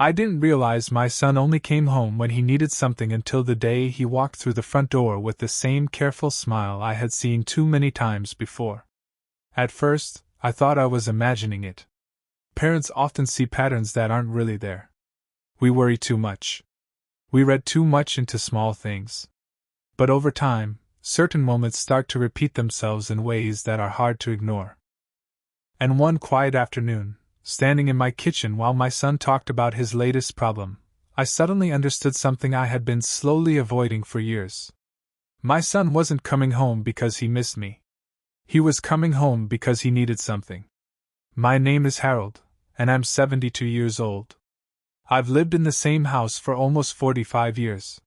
I didn't realize my son only came home when he needed something until the day he walked through the front door with the same careful smile I had seen too many times before. At first, I thought I was imagining it. Parents often see patterns that aren't really there. We worry too much. We read too much into small things. But over time, certain moments start to repeat themselves in ways that are hard to ignore. And one quiet afternoon, standing in my kitchen while my son talked about his latest problem, I suddenly understood something I had been slowly avoiding for years. My son wasn't coming home because he missed me. He was coming home because he needed something. My name is Harold, and I'm 72 years old. I've lived in the same house for almost 45 years.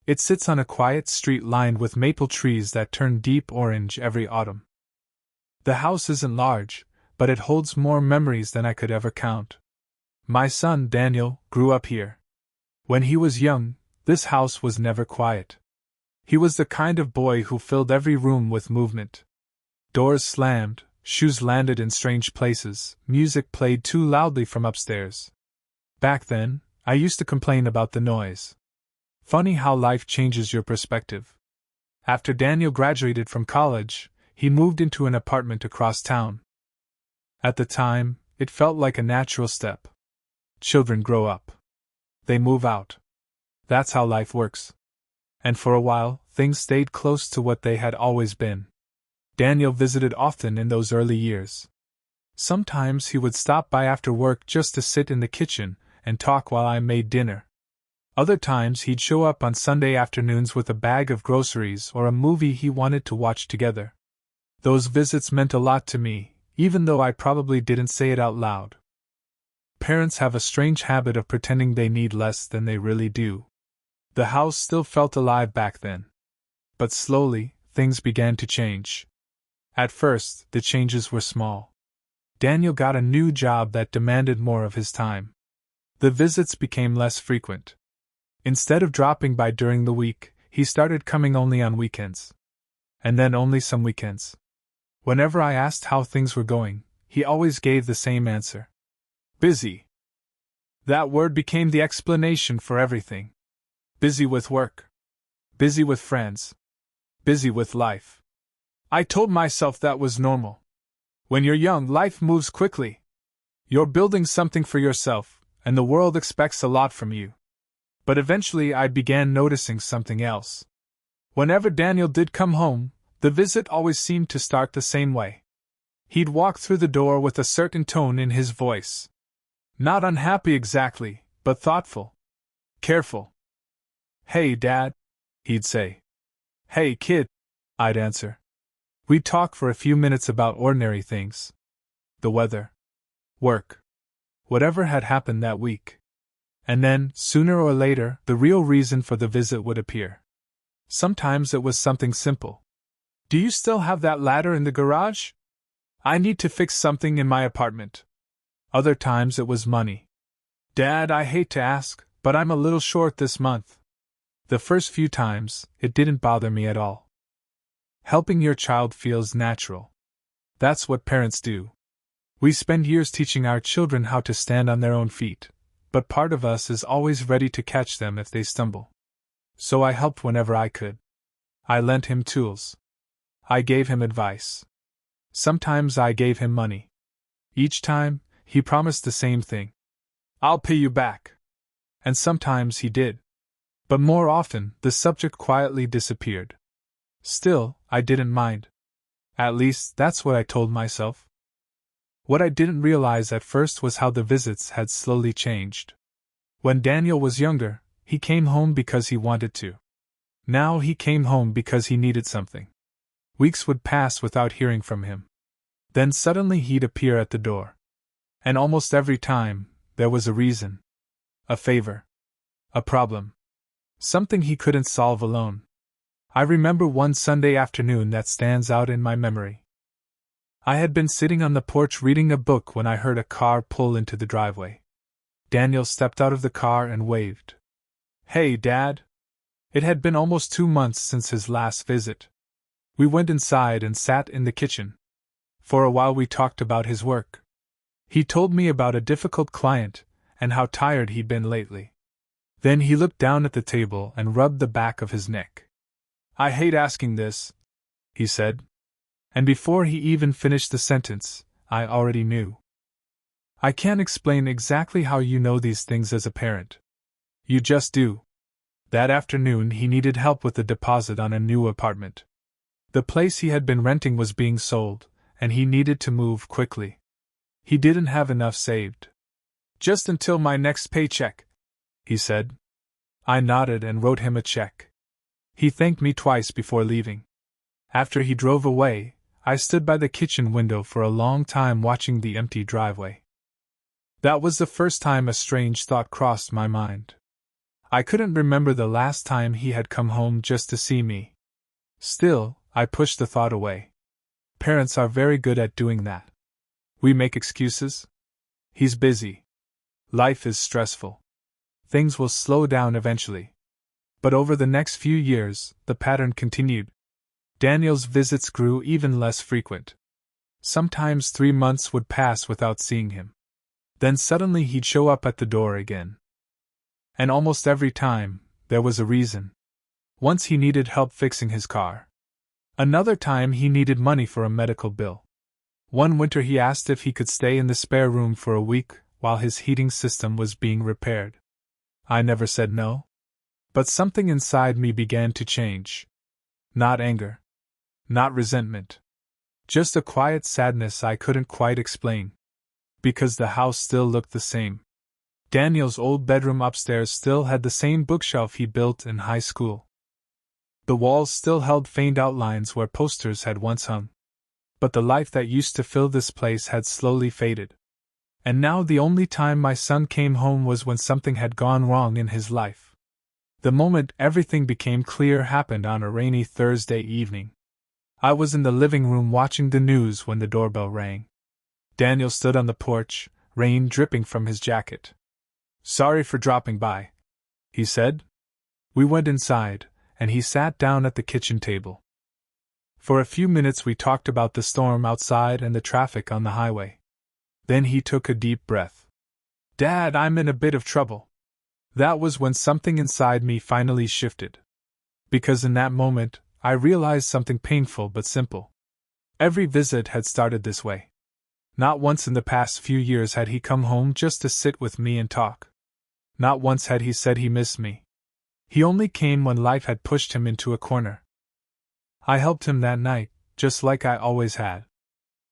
It sits on a quiet street lined with maple trees that turn deep orange every autumn. The house isn't large, but it holds more memories than I could ever count. My son, Daniel, grew up here. When he was young, this house was never quiet. He was the kind of boy who filled every room with movement. Doors slammed, shoes landed in strange places, music played too loudly from upstairs. Back then, I used to complain about the noise. Funny how life changes your perspective. After Daniel graduated from college, he moved into an apartment across town. At the time, it felt like a natural step. Children grow up. They move out. That's how life works. And for a while, things stayed close to what they had always been. Daniel visited often in those early years. Sometimes he would stop by after work just to sit in the kitchen and talk while I made dinner. Other times he'd show up on Sunday afternoons with a bag of groceries or a movie he wanted to watch together. Those visits meant a lot to me, even though I probably didn't say it out loud. Parents have a strange habit of pretending they need less than they really do. The house still felt alive back then. But slowly, things began to change. At first, the changes were small. Daniel got a new job that demanded more of his time. The visits became less frequent. Instead of dropping by during the week, he started coming only on weekends. And then only some weekends. Whenever I asked how things were going, he always gave the same answer. Busy. That word became the explanation for everything. Busy with work. Busy with friends. Busy with life. I told myself that was normal. When you're young, life moves quickly. You're building something for yourself, and the world expects a lot from you. But eventually I began noticing something else. Whenever Daniel did come home, the visit always seemed to start the same way. He'd walk through the door with a certain tone in his voice. Not unhappy exactly, but thoughtful. Careful. "Hey, Dad," he'd say. "Hey, kid," I'd answer. We'd talk for a few minutes about ordinary things. The weather. Work. Whatever had happened that week. And then, sooner or later, the real reason for the visit would appear. Sometimes it was something simple. "Do you still have that ladder in the garage? I need to fix something in my apartment." Other times it was money. "Dad, I hate to ask, but I'm a little short this month." The first few times, it didn't bother me at all. Helping your child feels natural. That's what parents do. We spend years teaching our children how to stand on their own feet, but part of us is always ready to catch them if they stumble. So I helped whenever I could. I lent him tools. I gave him advice. Sometimes I gave him money. Each time, he promised the same thing. "I'll pay you back." And sometimes he did. But more often, the subject quietly disappeared. Still, I didn't mind. At least, that's what I told myself. What I didn't realize at first was how the visits had slowly changed. When Daniel was younger, he came home because he wanted to. Now he came home because he needed something. Weeks would pass without hearing from him. Then suddenly he'd appear at the door. And almost every time, there was a reason. A favor. A problem. Something he couldn't solve alone. I remember one Sunday afternoon that stands out in my memory. I had been sitting on the porch reading a book when I heard a car pull into the driveway. Daniel stepped out of the car and waved. "Hey, Dad." It had been almost 2 months since his last visit. We went inside and sat in the kitchen. For a while we talked about his work. He told me about a difficult client, and how tired he'd been lately. Then he looked down at the table and rubbed the back of his neck. "I hate asking this," he said. And before he even finished the sentence, I already knew. "I can't explain exactly how you know these things as a parent. You just do." That afternoon he needed help with the deposit on a new apartment. The place he had been renting was being sold, and he needed to move quickly. He didn't have enough saved. "Just until my next paycheck," he said. I nodded and wrote him a check. He thanked me twice before leaving. After he drove away, I stood by the kitchen window for a long time watching the empty driveway. That was the first time a strange thought crossed my mind. I couldn't remember the last time he had come home just to see me. Still, I pushed the thought away. Parents are very good at doing that. We make excuses. He's busy. Life is stressful. Things will slow down eventually. But over the next few years, the pattern continued. Daniel's visits grew even less frequent. Sometimes 3 months would pass without seeing him. Then suddenly he'd show up at the door again. And almost every time, there was a reason. Once he needed help fixing his car. Another time he needed money for a medical bill. One winter he asked if he could stay in the spare room for a week while his heating system was being repaired. I never said no. But something inside me began to change. Not anger. Not resentment. Just a quiet sadness I couldn't quite explain. Because the house still looked the same. Daniel's old bedroom upstairs still had the same bookshelf he built in high school. The walls still held faint outlines where posters had once hung. But the life that used to fill this place had slowly faded. And now the only time my son came home was when something had gone wrong in his life. The moment everything became clear happened on a rainy Thursday evening. I was in the living room watching the news when the doorbell rang. Daniel stood on the porch, rain dripping from his jacket. "Sorry for dropping by," he said. We went inside, and he sat down at the kitchen table. For a few minutes we talked about the storm outside and the traffic on the highway. Then he took a deep breath. "Dad, I'm in a bit of trouble." That was when something inside me finally shifted. Because in that moment, I realized something painful but simple. Every visit had started this way. Not once in the past few years had he come home just to sit with me and talk. Not once had he said he missed me. He only came when life had pushed him into a corner. I helped him that night, just like I always had.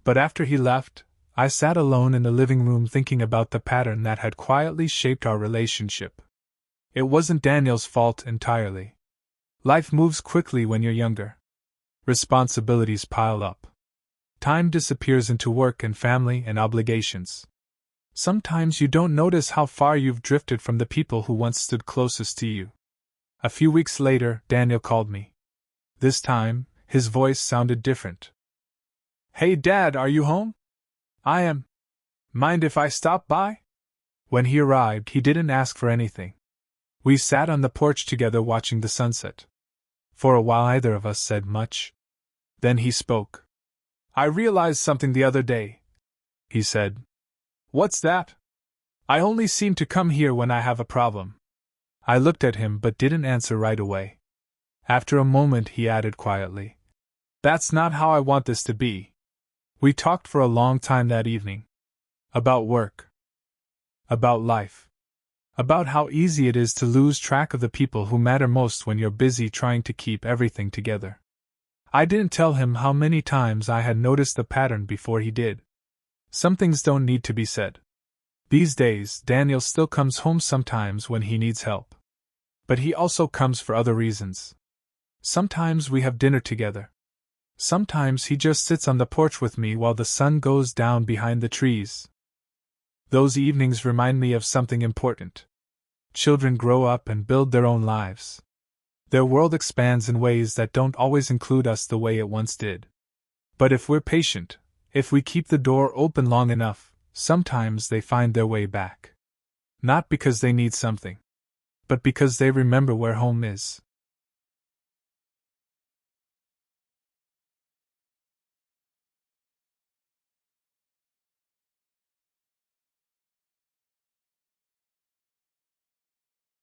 But after he left, I sat alone in the living room thinking about the pattern that had quietly shaped our relationship. It wasn't Daniel's fault entirely. Life moves quickly when you're younger. Responsibilities pile up. Time disappears into work and family and obligations. Sometimes you don't notice how far you've drifted from the people who once stood closest to you. A few weeks later, Daniel called me. This time, his voice sounded different. "Hey Dad, are you home?" "I am. Mind if I stop by?" When he arrived, he didn't ask for anything. We sat on the porch together watching the sunset. For a while neither of us said much. Then he spoke. "I realized something the other day," he said. "What's that?" "I only seem to come here when I have a problem." I looked at him but didn't answer right away. After a moment he added quietly, "That's not how I want this to be." We talked for a long time that evening. About work. About life. About how easy it is to lose track of the people who matter most when you're busy trying to keep everything together. I didn't tell him how many times I had noticed the pattern before he did. Some things don't need to be said. These days, Daniel still comes home sometimes when he needs help. But he also comes for other reasons. Sometimes we have dinner together. Sometimes he just sits on the porch with me while the sun goes down behind the trees. Those evenings remind me of something important. Children grow up and build their own lives. Their world expands in ways that don't always include us the way it once did. But if we're patient, if we keep the door open long enough, sometimes they find their way back. Not because they need something, but because they remember where home is.